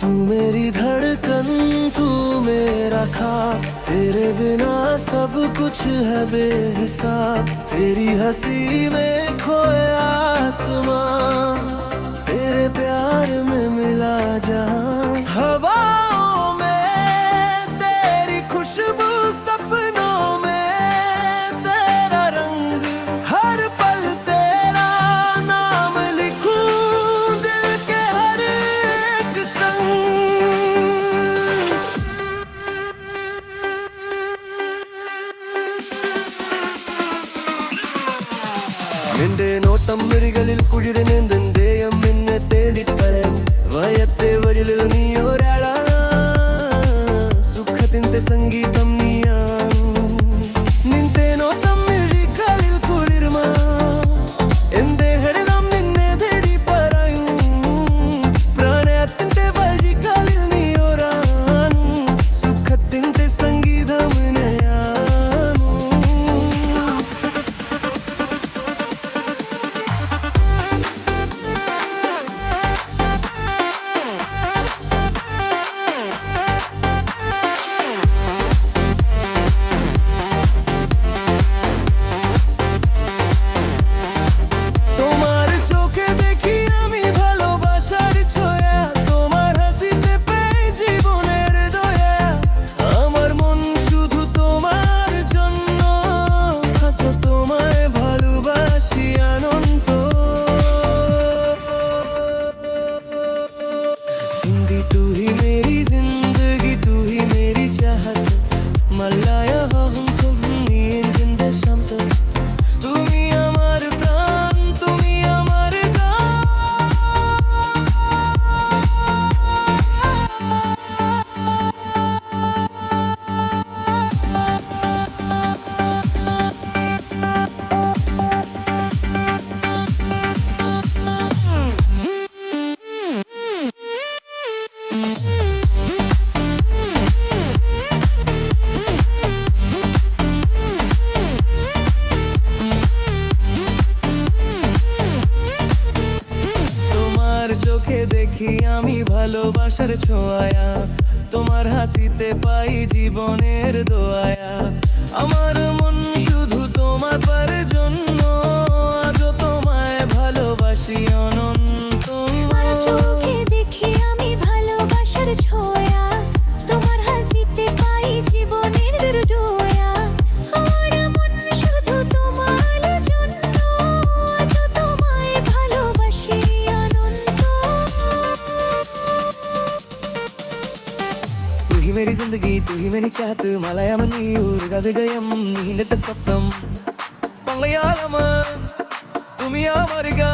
तू मेरी धड़कन तू मेरा ख्वाब, तेरे बिना सब कुछ है बेहिसाब। तेरी हंसी में खोया आसमां, तेरे प्यार में मिला जहां। हवाओं में तेरी खुशबू, सपनों में तेरा रंग, हर पल तेरा नाम लिखूं दिल के हर एक संग। നിന്റെ നോട്ടം മിഴികളിൽ കുളിരനെന്തെന്തേയം നിന്നെ തേടിപ്പറൻ വയത്തെ വഴിയിൽ നീ ഒരാളാ സുഖത്തിന്റെ സംഗീതം നീയാണ് നിന്റെ നോട്ടം മിഴികളിൽ കുളിർമ എന്റെ ഹൃദയം നിന്നെ തേടി പറയും പ്രണയത്തിന്റെ വഴികളിൽ നീ ഒരാണ് സുഖത്തിന്റെ സംഗീതം നീയാണ്. তোমার চোখে দেখি আমি ভালোবাসার ছোঁয়া, তোমার হাসিতে পাই জীবনের দয়া। আমার মন শুধু তোমার জন্য, আজ তোমায় ভালোবাসি অনন্ত। हिंदी तू ही मेरी जिंदगी, तू ही मेरी चाहत, मल्लाया हम तुम जिंदे शांत। তুমি আমার প্রাণ, তুমি আমার গান। তোমার চোখে দেখি আমি ভালোবাসার ছোঁয়া, তোমার হাসিতে পাই জীবনের দোয়া। আমার মন শুধু তোমার জন্য, আজ তোমায় ভালোবাসি অনন্ত। তোমার চোখে দেখি আমি ভালোবাসার ছোঁয়া, তোমার হাসিতে পাই জীবনের দোয়া। আমার মন শুধু তোমার জন্য, আজ তোমায় ভালোবাসি অনন্ত। तू ही मेरी जिंदगी, तू ही मेरी चाहत, मलाया मनी ऊर्गदयम नींदत सप्तम मंगयालम तुम्ही अमर गा।